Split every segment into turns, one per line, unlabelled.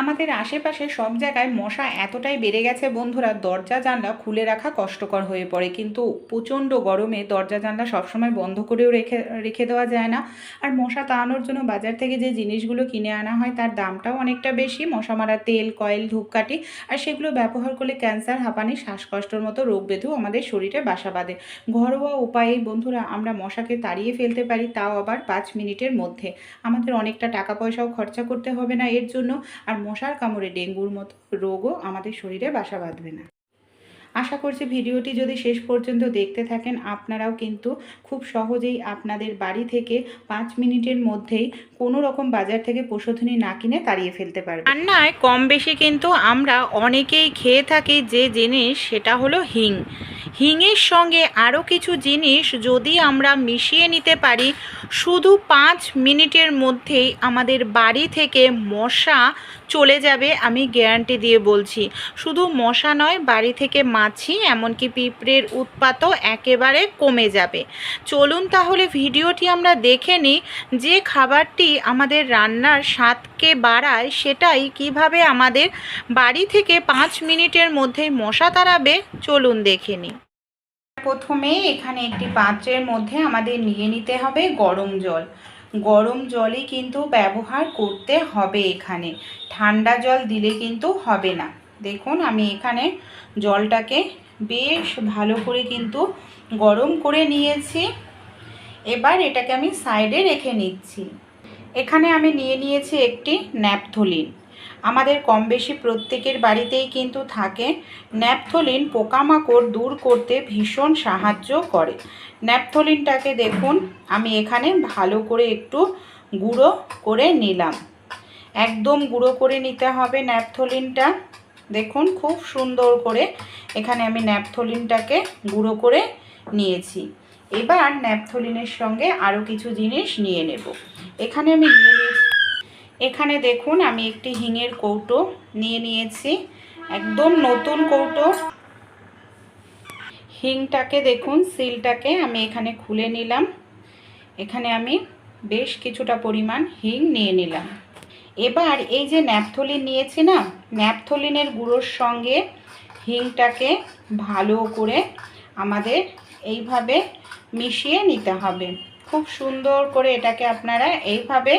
আমাদের আশেপাশে সব জায়গায় মশা এতটাই বেড়ে গেছে বন্ধুরা, দরজা জানলা খুলে রাখা কষ্টকর হয়ে পড়ে। কিন্তু প্রচণ্ড গরমে দরজা জানলা সবসময় বন্ধ করেও রেখে রেখে দেওয়া যায় না। আর মশা তাড়ানোর জন্য বাজার থেকে যে জিনিসগুলো কিনে আনা হয় তার দামটাও অনেকটা বেশি। মশা মারা তেল, কয়েল, ধূপকাঠি, আর সেগুলো ব্যবহার করলে ক্যান্সার, হাঁপানি, শ্বাসকষ্টর মতো রোগ ব্যাধিও আমাদের শরীরে বাসা বাঁধে। ঘরোয়া উপায়ে বন্ধুরা আমরা মশাকে তাড়িয়ে ফেলতে পারি, তাও আবার 5 মিনিটের মধ্যে। আমাদের অনেকটা টাকা পয়সাও খরচা করতে হবে না এর জন্য। আর মশার কামড়ে ডেঙ্গুর মতো রোগও আমাদের শরীরে বাসা বাঁধবে না। আশা করছি ভিডিওটি যদি শেষ পর্যন্ত দেখতে থাকেন আপনারাও কিন্তু খুব সহজেই আপনাদের বাড়ি থেকে 5 মিনিটের মধ্যেই কোনো রকম বাজার থেকে প্রসাধনী না কিনে তাড়িয়ে ফেলতে পারবেন। রান্নায় কম বেশি কিন্তু আমরা অনেকেই খেয়ে থাকি যে জিনিস, সেটা হলো হিং। হিংয়ের সঙ্গে আরও কিছু জিনিস যদি আমরা মিশিয়ে নিতে পারি, শুধু 5 মিনিটের মধ্যেই আমাদের বাড়ি থেকে মশা চলে যাবে, আমি গ্যারান্টি দিয়ে বলছি। শুধু মশা নয়, বাড়ি থেকে মাছি এমনকি পিঁপড়ের উৎপাতও একেবারে কমে যাবে। চলুন তাহলে ভিডিওটি আমরা দেখে নিই, যে খাবারটি আমাদের রান্নার স্বাদকে বাড়ায় সেটাই কিভাবে আমাদের বাড়ি থেকে 5 মিনিটের মধ্যেই মশা তাড়াবে। চলুন দেখে নিই। প্রথমে এখানে একটি পাত্রের মধ্যে আমাদের নিয়ে নিতে হবে গরম জল। গরম জলই কিন্তু ব্যবহার করতে হবে এখানে, ঠান্ডা জল দিলে কিন্তু হবে না। দেখুন আমি এখানে জলটাকে বেশ ভালো করে কিন্তু গরম করে নিয়েছি। এবার এটাকে আমি সাইডে রেখে নিচ্ছি। এখানে আমি নিয়ে নিয়েছি একটি ন্যাপথলিন। আমাদের কম বেশি প্রত্যেকের বাড়িতেই কিন্তু থাকে। ন্যাপথলিন পোকামাকড় দূর করতে ভীষণ সাহায্য করে। ন্যাপথলিনটাকে দেখুন আমি এখানে ভালো করে একটু গুঁড়ো করে নিলাম। একদম গুঁড়ো করে নিতে হবে ন্যাপথলিনটা। দেখুন খুব সুন্দর করে এখানে আমি ন্যাপথলিনটাকে গুঁড়ো করে নিয়েছি। এবার ন্যাপথলিনের সঙ্গে আরও কিছু জিনিস নিয়ে নেব। এখানে আমি এখানে দেখুন আমি একটি হিঙের কৌটো নিয়ে নিয়েছি, একদম নতুন কৌটো। হিংটাকে দেখুন সিলটাকে আমি এখানে খুলে নিলাম। এখানে আমি বেশ কিছুটা পরিমাণ হিং নিয়ে নিলাম। এবার এই যে ন্যাপথলিন নিয়েছি না, ন্যাপথলিনের গুঁড়োর সঙ্গে হিংটাকে ভালো করে আমাদের এইভাবে মিশিয়ে নিতে হবে। খুব সুন্দর করে এটাকে আপনারা এইভাবে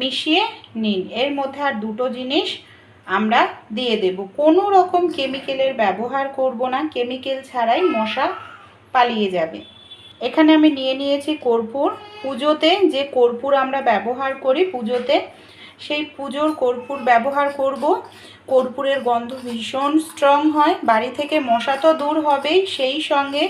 মিশিয়ে নিন। এর মধ্যে আর দুটো জিনিস আমরা দিয়ে দেব, কোনো রকম কেমিক্যালের ব্যবহার করব না, কেমিক্যাল ছাড়াই মশা পালিয়ে যাবে। এখানে আমি নিয়ে নিয়েছি কর্পূর। পুজোতে যে কর্পূর আমরা ব্যবহার করি পুজোতে, সেই পুজোর কর্পূর ব্যবহার করব। কর্পূরের গন্ধ ভীষণ স্ট্রং হয়, বাড়ি থেকে মশা তো দূর হবেই, সেই সঙ্গে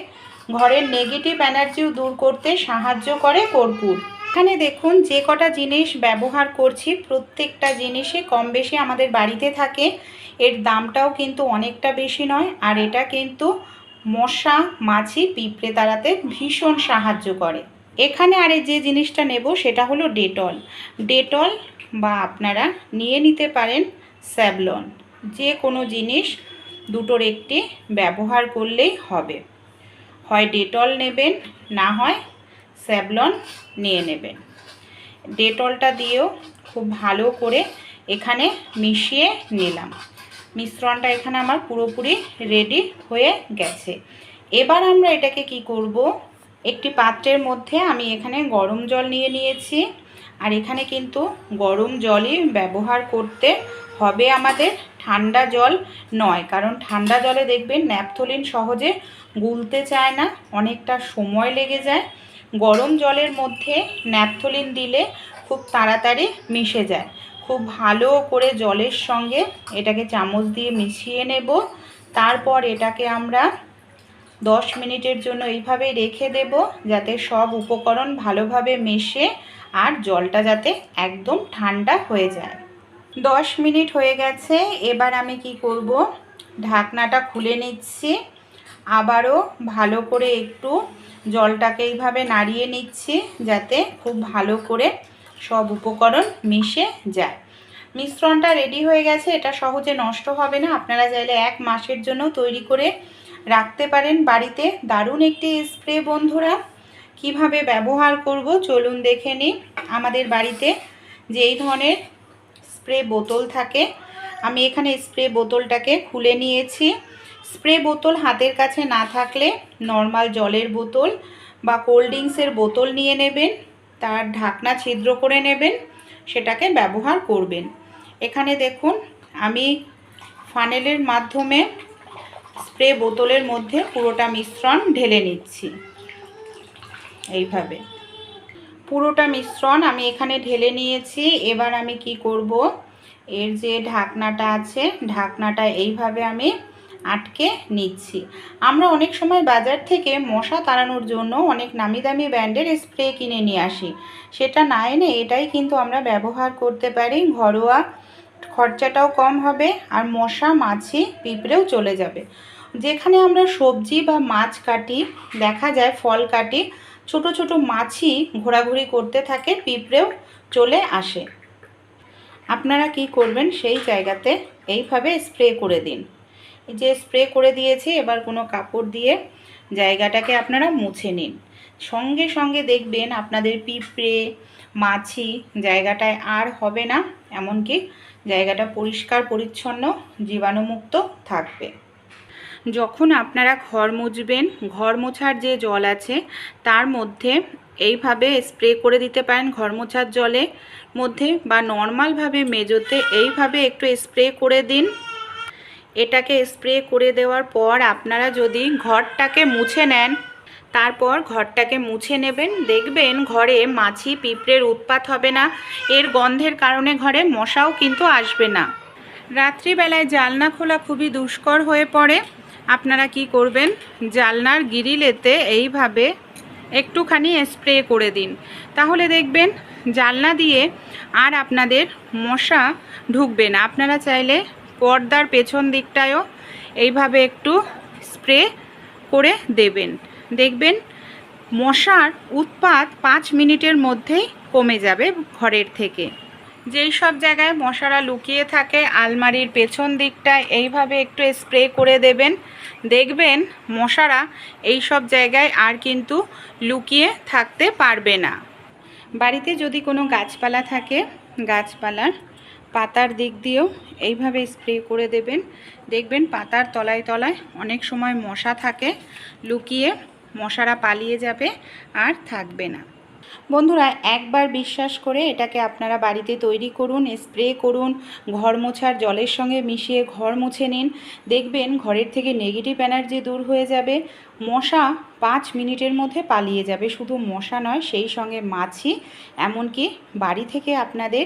ঘরের নেগেটিভ এনার্জিও দূর করতে সাহায্য করে কর্পূর। এখানে দেখুন যে কটা জিনিস ব্যবহার করছি প্রত্যেকটা জিনিসই কম বেশি আমাদের বাড়িতে থাকে। এর দামটাও কিন্তু অনেকটা বেশি নয়, আর এটা কিন্তু মশা, মাছি, পিঁপড়ে তাড়াতে ভীষণ সাহায্য করে। এখানে আরে যে জিনিসটা নেব সেটা হলো ডেটল। ডেটল বা আপনারা নিয়ে নিতে পারেন স্যাভলন। যে কোনো জিনিস দুটোর একটি ব্যবহার করলেই হবে। হয় ডেটল নেবেন, না হয় স্যাভলন নিয়ে নেবেন। ডেটলটা দিয়েও খুব ভালো করে এখানে মিশিয়ে নিলাম। মিশ্রণটা এখানে আমার পুরোপুরি রেডি হয়ে গেছে। এবার আমরা এটাকে কি করব, একটি পাত্রের মধ্যে আমি এখানে গরম জল নিয়ে নিয়েছি। আর এখানে কিন্তু গরম জলই ব্যবহার করতে হবে আমাদের, ঠান্ডা জল নয়। কারণ ঠান্ডা জলে দেখবেন ন্যাপথলিন সহজে গুলতে চায় না, অনেকটা সময় লেগে যায়। গরম জলের মধ্যে ন্যাপথলিন দিলে খুব তাড়াতাড়ি মিশে যায়। খুব ভালো করে জলের সঙ্গে এটাকে চামচ দিয়ে মিশিয়ে নেব। তারপর এটাকে আমরা 10 মিনিটের জন্য এইভাবে রেখে দেব, যাতে সব উপকরণ ভালোভাবে মেশে আর জলটা যাতে একদম ঠান্ডা হয়ে যায়। 10 মিনিট হয়ে গেছে। এবার আমি কি করব, ঢাকনাটা খুলে নিচ্ছি। আবারও ভালো করে একটু জলটাকে এইভাবে নাড়িয়ে নিচ্ছি, যাতে খুব ভালো করে সব উপকরণ মিশে যায়। মিশ্রণটা রেডি হয়ে গেছে। এটা সহজে নষ্ট হবে না। আপনারা চাইলে 1 মাসের জন্য তৈরি করে রাখতে পারেন বাড়িতে। দারুণ একটি স্প্রে বন্ধুরা। কিভাবে ব্যবহার করব চলুন দেখে নিই। আমাদের বাড়িতে যে এই ধরনের স্প্রে বোতল থাকে আমি এখানে স্প্রে বোতলটাকে খুলে নিয়েছি। স্প্রে বোতল হাতের কাছে না থাকলে নর্মাল জলের বোতল বা কোল্ড ড্রিঙ্কসের বোতল নিয়ে নেবেন, তার ঢাকনা ছিদ্র করে নেবেন, সেটাকে ব্যবহার করবেন। এখানে দেখুন আমি ফানেলের মাধ্যমে স্প্রে বোতলের মধ্যে পুরোটা মিশ্রণ ঢেলে নিচ্ছি। এইভাবে পুরোটা মিশ্রণ আমি এখানে ঢেলে নিয়েছি। এবার আমি কি করব, এর যে ঢাকনাটা আছে ঢাকনাটা এইভাবে আমি আটকে নিচ্ছি। আমরা অনেক সময় বাজার থেকে মশা তাড়ানোর জন্য অনেক নামি দামি ব্র্যান্ডের স্প্রে কিনে নিয়ে আসি, সেটা না এনে এটাই কিন্তু আমরা ব্যবহার করতে পারি। ঘরোয়া, খরচাটাও কম হবে আর মশা মাছি পিঁপড়েও চলে যাবে। যেখানে আমরা সবজি বা মাছ কাটি, দেখা যায় ফল কাটি, ছোট ছোট মাছি ঘোরাঘুরি করতে থাকে, পিঁপড়েও চলে আসে। আপনারা কি করবেন, সেই জায়গাতে এইভাবে স্প্রে করে দিন। এই যে স্প্রে করে দিয়েছি, এবার কোনো কাপড় দিয়ে জায়গাটাকে আপনারা মুছে নিন। সঙ্গে সঙ্গে দেখবেন আপনাদের পিঁপড়ে মাছি জায়গাটায় আর হবে না, এমনকি জায়গাটা পরিষ্কার পরিচ্ছন্ন জীবাণুমুক্ত থাকবে। যখন আপনারা ঘর মুছবেন, ঘর মোছার যে জল আছে তার মধ্যে এইভাবে স্প্রে করে দিতে পারেন, ঘর মোছার জলের মধ্যে বা নর্মালভাবে মেজোতে এইভাবে একটু স্প্রে করে দিন। এটাকে স্প্রে করে দেওয়ার পর আপনারা যদি ঘরটাকে মুছে নেন, তারপর ঘরটাকে মুছে নেবেন, দেখবেন ঘরে মাছি পিঁপড়ের উৎপাত হবে না। এর গন্ধের কারণে ঘরে মশাও কিন্তু আসবে না। রাত্রিবেলায় জানলা খোলা খুবই দুষ্কর হয়ে পড়ে। আপনারা কি করবেন, জানলার গ্রিলেতে এইভাবে একটুখানি স্প্রে করে দিন, তাহলে দেখবেন জানলা দিয়ে আর আপনাদের মশা ঢুকবে না। আপনারা চাইলে পর্দার পেছন দিকটায়ও এইভাবে একটু স্প্রে করে দেবেন, দেখবেন মশার উৎপাত 5 মিনিটের মধ্যেই কমে যাবে ঘরের থেকে। যেই সব জায়গায় মশারা লুকিয়ে থাকে আলমারির পেছন দিকটায় এইভাবে একটু স্প্রে করে দেবেন, দেখবেন মশারা এই সব জায়গায় আর কিন্তু লুকিয়ে থাকতে পারবে না। বাড়িতে যদি কোনো গাছপালা থাকে, গাছপালার পাতার দিক দিয়েও এইভাবে স্প্রে করে দেবেন, দেখবেন পাতার তলায় তলায় অনেক সময় মশা থাকে, লুকিয়ে মশারা পালিয়ে যাবে আর থাকবে না। বন্ধুরা, একবার বিশ্বাস করে এটাকে আপনারা বাড়িতে তৈরি করুন, স্প্রে করুন, ঘর মোছার জলের সঙ্গে মিশিয়ে ঘর মুছে নিন, দেখবেন ঘরের থেকে নেগেটিভ এনার্জি দূর হয়ে যাবে, মশা 5 মিনিটের মধ্যে পালিয়ে যাবে। শুধু মশা নয়, সেই সঙ্গে মাছি, এমনকি বাড়ি থেকে আপনাদের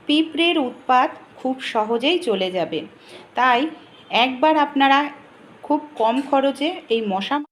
পিঁপড়ের উৎপাত খুব সহজেই চলে যাবে। তাই একবার আপনারা খুব কম খরচে এই মশা